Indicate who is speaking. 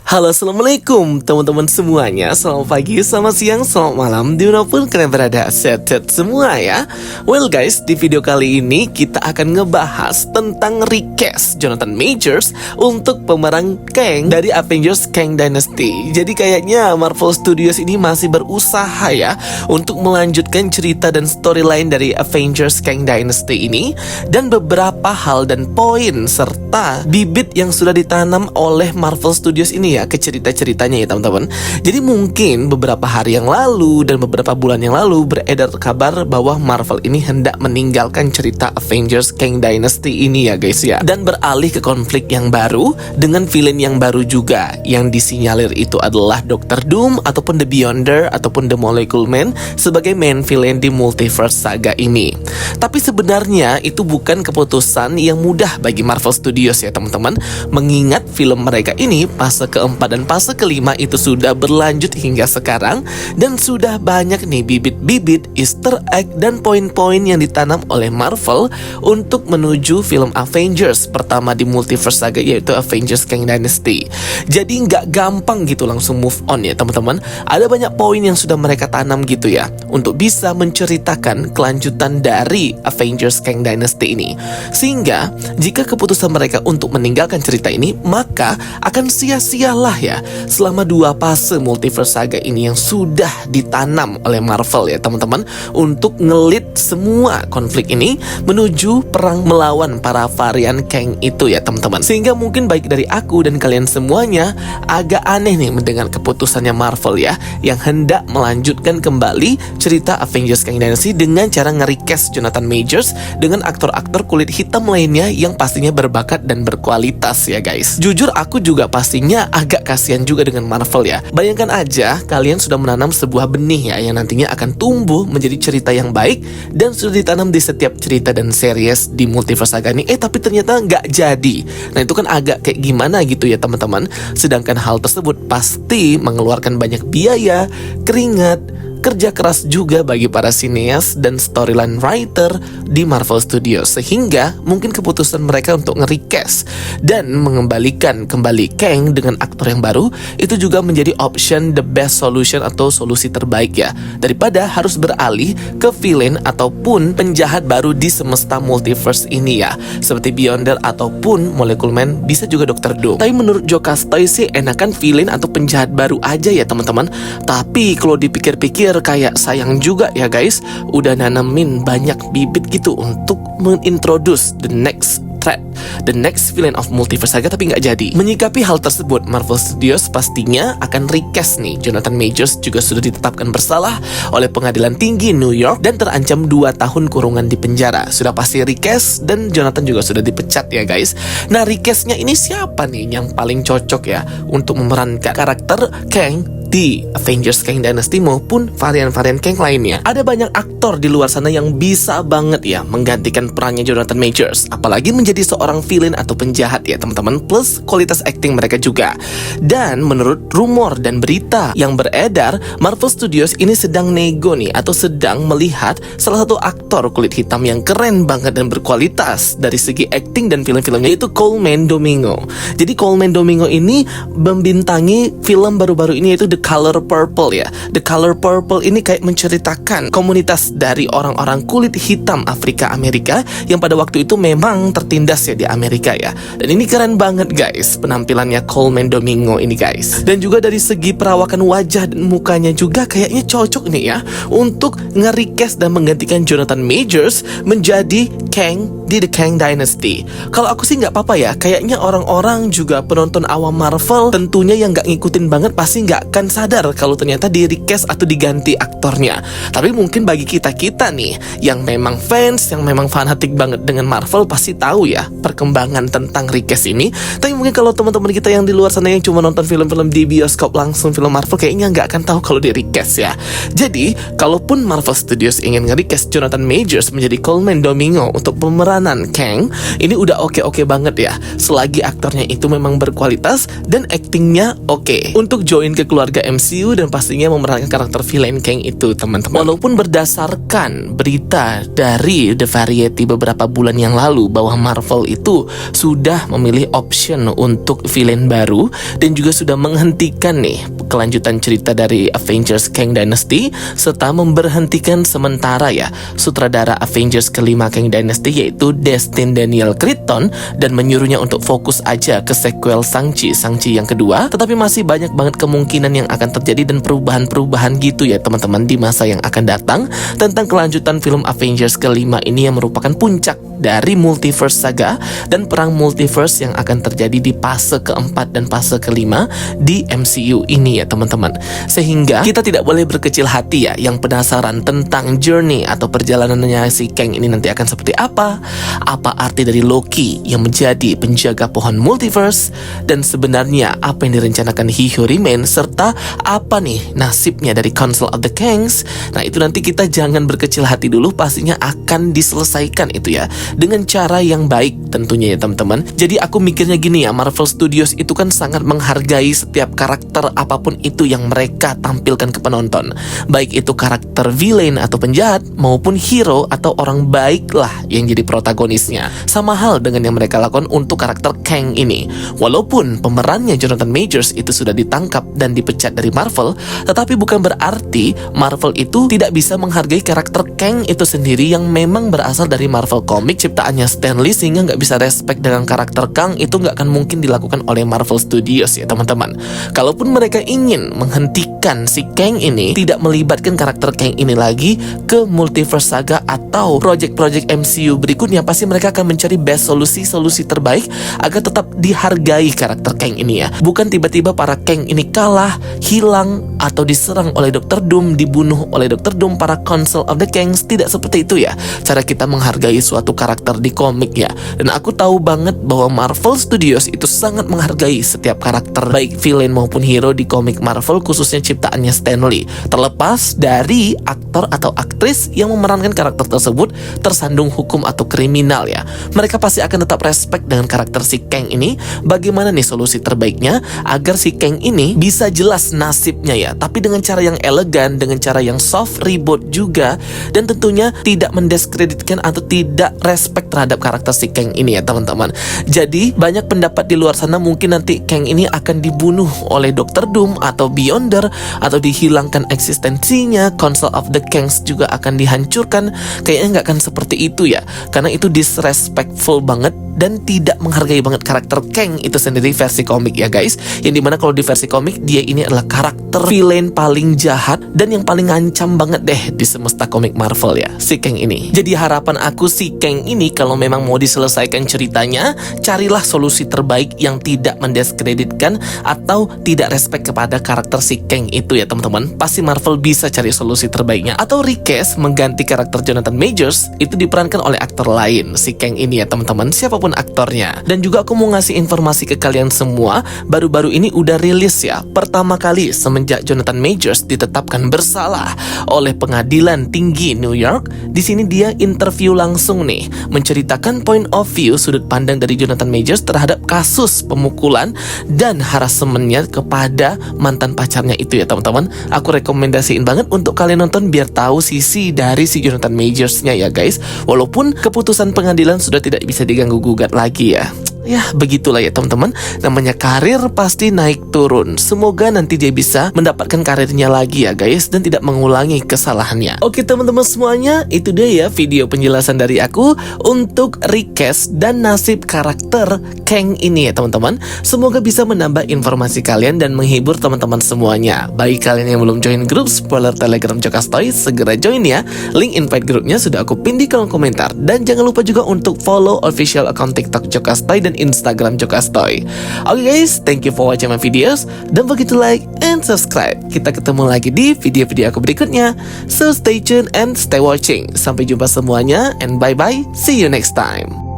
Speaker 1: Halo, assalamualaikum teman-teman semuanya. Selamat pagi, selamat siang, selamat malam, dimanapun kalian berada, sehat semua ya. Well guys, di video kali ini kita akan ngebahas tentang recast Jonathan Majors untuk pemeran Kang dari Avengers Kang Dynasty. Jadi kayaknya Marvel Studios ini masih berusaha ya untuk melanjutkan cerita dan storyline dari Avengers Kang Dynasty ini, dan beberapa hal dan poin serta bibit yang sudah ditanam oleh Marvel Studios ini ya ke cerita-ceritanya ya teman-teman. Jadi mungkin beberapa hari yang lalu dan beberapa bulan yang lalu beredar kabar bahwa Marvel ini hendak meninggalkan cerita Avengers Kang Dynasty ini ya guys ya, dan beralih ke konflik yang baru dengan villain yang baru juga, yang disinyalir itu adalah Dr. Doom ataupun The Beyonder ataupun The Molecule Man sebagai main villain di Multiverse Saga ini. Tapi sebenarnya itu bukan keputusan yang mudah bagi Marvel Studios ya teman-teman, mengingat film mereka ini fase keempat dan fase kelima itu sudah berlanjut hingga sekarang, dan sudah banyak nih bibit-bibit easter egg dan poin-poin yang ditanam oleh Marvel untuk menuju film Avengers pertama di Multiverse Saga, yaitu Avengers Kang Dynasty. Jadi nggak gampang gitu langsung move on ya teman-teman. Ada banyak poin yang sudah mereka tanam gitu ya untuk bisa menceritakan kelanjutan dari Avengers Kang Dynasty ini, sehingga jika keputusan mereka untuk meninggalkan cerita ini, maka akan sia-sialah ya selama dua fase Multiverse Saga ini yang sudah ditanam oleh Marvel ya teman-teman, untuk ngelit semua konflik ini menuju perang melawan para varian Kang itu ya teman-teman. Sehingga mungkin baik dari aku dan kalian semuanya agak aneh nih mendengar keputusannya Marvel ya, yang hendak melanjutkan kembali cerita Avengers Kang Dynasty dengan cara nge-recast Jonathan Majors dengan aktor-aktor kulit hitam lainnya yang pastinya berbakat dan berkualitas ya guys. Jujur aku juga pastinya agak kasihan juga dengan Marvel ya. Bayangkan aja kalian sudah menanam sebuah benih ya yang nantinya akan tumbuh menjadi cerita yang baik dan sudah ditanam di setiap cerita dan series di Multiverse Saga ini, tapi ternyata nggak jadi. Nah itu kan agak kayak gimana gitu ya teman-teman. Sedangkan hal tersebut pasti mengeluarkan banyak biaya, keringat, kerja keras juga bagi para sineas dan storyline writer di Marvel Studios, sehingga mungkin keputusan mereka untuk nge-recast dan mengembalikan kembali Kang dengan aktor yang baru itu juga menjadi option the best solution atau solusi terbaik ya, daripada harus beralih ke villain ataupun penjahat baru di semesta multiverse ini ya, seperti Beyonder ataupun Molecule Man, bisa juga Dr. Doom. Tapi menurut Joe Castoy sih enakan villain atau penjahat baru aja ya teman-teman. Tapi kalau dipikir-pikir kayak sayang juga ya guys, udah nanamin banyak bibit gitu untuk mengintroduce the next threat, the next villain of Multiverse Saga, tapi nggak jadi. Menyikapi hal tersebut, Marvel Studios pastinya akan recast nih. Jonathan Majors juga sudah ditetapkan bersalah oleh pengadilan tinggi New York dan terancam 2 tahun kurungan di penjara. Sudah pasti recast, dan Jonathan juga sudah dipecat ya guys. Nah recastnya ini siapa nih yang paling cocok ya untuk memerankan karakter Kang di Avengers Kang Dynasty maupun varian-varian Kang lainnya? Ada banyak aktor di luar sana yang bisa banget ya menggantikan perannya Jonathan Majors, apalagi menjadi seorang villain atau penjahat ya teman-teman, plus kualitas acting mereka juga. Dan menurut rumor dan berita yang beredar, Marvel Studios ini sedang nego nih atau sedang melihat salah satu aktor kulit hitam yang keren banget dan berkualitas dari segi acting dan film-filmnya, yaitu Colman Domingo. Jadi Colman Domingo ini membintangi film baru-baru ini, yaitu The Color Purple ya. The Color Purple ini kayak menceritakan komunitas dari orang-orang kulit hitam Afrika Amerika yang pada waktu itu memang tertindas ya di Amerika ya. Dan ini keren banget guys penampilannya Colman Domingo ini guys. Dan juga dari segi perawakan wajah dan mukanya juga kayaknya cocok nih ya untuk nge-recast dan menggantikan Jonathan Majors menjadi Kang di The Kang Dynasty. Kalau aku sih nggak apa-apa ya. Kayaknya orang-orang juga penonton awam Marvel tentunya yang nggak ngikutin banget pasti nggak akan sadar kalau ternyata di recast atau diganti aktornya. Tapi mungkin bagi kita-kita nih yang memang fans, yang memang fanatik banget dengan Marvel, pasti tahu ya perkembangan tentang recast ini. Tapi mungkin kalau teman-teman kita yang di luar sana yang cuma nonton film-film di bioskop langsung film Marvel, kayaknya nggak akan tahu kalau di recast ya. Jadi kalaupun Marvel Studios ingin nge-recast Jonathan Majors menjadi Colman Domingo untuk pemeranan Kang, ini udah oke-oke banget ya, selagi aktornya itu memang berkualitas dan actingnya oke. Untuk join ke keluarga ke MCU dan pastinya memerankan karakter villain Kang itu, teman-teman. Walaupun berdasarkan berita dari The Variety beberapa bulan yang lalu bahwa Marvel itu sudah memilih option untuk villain baru dan juga sudah menghentikan nih kelanjutan cerita dari Avengers Kang Dynasty serta memberhentikan sementara ya sutradara Avengers kelima Kang Dynasty yaitu Destin Daniel Cretton dan menyuruhnya untuk fokus aja ke sequel Shang-Chi yang kedua. Tetapi masih banyak banget kemungkinan yang akan terjadi dan perubahan-perubahan gitu ya teman-teman di masa yang akan datang tentang kelanjutan film Avengers kelima ini yang merupakan puncak dari multiverse saga dan perang multiverse yang akan terjadi di fase keempat dan fase kelima di MCU ini ya teman-teman. Sehingga kita tidak boleh berkecil hati ya yang penasaran tentang journey atau perjalanannya si Kang ini nanti akan seperti apa arti dari Loki yang menjadi penjaga pohon multiverse, dan sebenarnya apa yang direncanakan He Who Remains serta apa nih nasibnya dari Council of the Kangs. Nah itu nanti kita jangan berkecil hati dulu, pastinya akan diselesaikan itu ya dengan cara yang baik tentunya ya teman-teman. Jadi aku mikirnya gini ya, Marvel Studios itu kan sangat menghargai setiap karakter apapun itu yang mereka tampilkan ke penonton, baik itu karakter villain atau penjahat maupun hero atau orang baik lah yang jadi protagonisnya. Sama hal dengan yang mereka lakukan untuk karakter Kang ini. Walaupun pemerannya Jonathan Majors itu sudah ditangkap dan dipecat dari Marvel, tetapi bukan berarti Marvel itu tidak bisa menghargai karakter Kang itu sendiri yang memang berasal dari Marvel Comics ciptaannya Stan Lee, sehingga nggak bisa respect dengan karakter Kang itu nggak akan mungkin dilakukan oleh Marvel Studios ya teman-teman. Kalaupun mereka ingin menghentikan si Kang ini, tidak melibatkan karakter Kang ini lagi ke multiverse saga atau project-project MCU berikutnya, pasti mereka akan mencari best solusi terbaik agar tetap dihargai karakter Kang ini ya. Bukan tiba-tiba para Kang ini kalah, hilang, atau diserang oleh Dr. Doom, dibunuh oleh Dr. Doom, para Council of the Kangs. Tidak seperti itu ya cara kita menghargai suatu karakter di komik ya. Dan aku tahu banget bahwa Marvel Studios itu sangat menghargai setiap karakter baik villain maupun hero di komik Marvel, khususnya ciptaannya Stan Lee. Terlepas dari aktor atau aktris yang memerankan karakter tersebut tersandung hukum atau kriminal ya, mereka pasti akan tetap respect dengan karakter si Kang ini. Bagaimana nih solusi terbaiknya agar si Kang ini bisa jelas nasibnya ya, tapi dengan cara yang elegan, dengan cara yang soft reboot juga, dan tentunya tidak mendiskreditkan atau tidak respect terhadap karakter si Kang ini ya teman-teman. Jadi banyak pendapat di luar sana mungkin nanti Kang ini akan dibunuh oleh Dr. Doom atau Beyonder atau dihilangkan eksistensinya, Council of the Kangs juga akan dihancurkan. Kayaknya nggak akan seperti itu ya, karena itu disrespectful banget dan tidak menghargai banget karakter Kang itu sendiri versi komik ya guys. Yang dimana kalau di versi komik dia ini adalah karakter villain paling jahat dan yang paling ngancam banget deh di semesta komik Marvel ya, si Kang ini. Jadi harapan aku si Kang ini kalau memang mau diselesaikan ceritanya, carilah solusi terbaik yang tidak mendiskreditkan atau tidak respect kepada karakter si Kang itu ya teman-teman. Pasti Marvel bisa cari solusi terbaiknya, atau recast mengganti karakter Jonathan Majors itu diperankan oleh aktor lain si Kang ini ya teman-teman, siapapun aktornya. Dan juga aku mau ngasih informasi ke kalian semua, baru-baru ini udah rilis ya, pertama kali semenjak Jonathan Majors ditetapkan bersalah oleh pengadilan tinggi New York. Di sini dia interview langsung nih, menceritakan point of view sudut pandang dari Jonathan Majors terhadap kasus pemukulan dan harassmentnya kepada mantan pacarnya itu ya teman-teman. Aku rekomendasiin banget untuk kalian nonton biar tahu sisi dari si Jonathan Majorsnya ya guys. Walaupun keputusan pengadilan sudah tidak bisa diganggu gugat lagi ya. Ya begitulah ya teman-teman, namanya karir pasti naik turun. Semoga nanti dia bisa mendapatkan karirnya lagi ya guys, dan tidak mengulangi kesalahannya. Oke teman-teman semuanya, itu dia ya video penjelasan dari aku untuk recast dan nasib karakter Kang ini ya teman-teman. Semoga bisa menambah informasi kalian dan menghibur teman-teman semuanya. Bagi kalian yang belum join grup spoiler Telegram Jokastoy, segera join ya. Link invite grupnya sudah aku pin di kolom komentar. Dan jangan lupa juga untuk follow official account TikTok Jokastoy dan Instagram Jokastoy. Oke guys, thank you for watching my videos. Don't forget to like and subscribe. Kita ketemu lagi di video-video aku berikutnya. So stay tuned and stay watching. Sampai jumpa semuanya and bye bye. See you next time.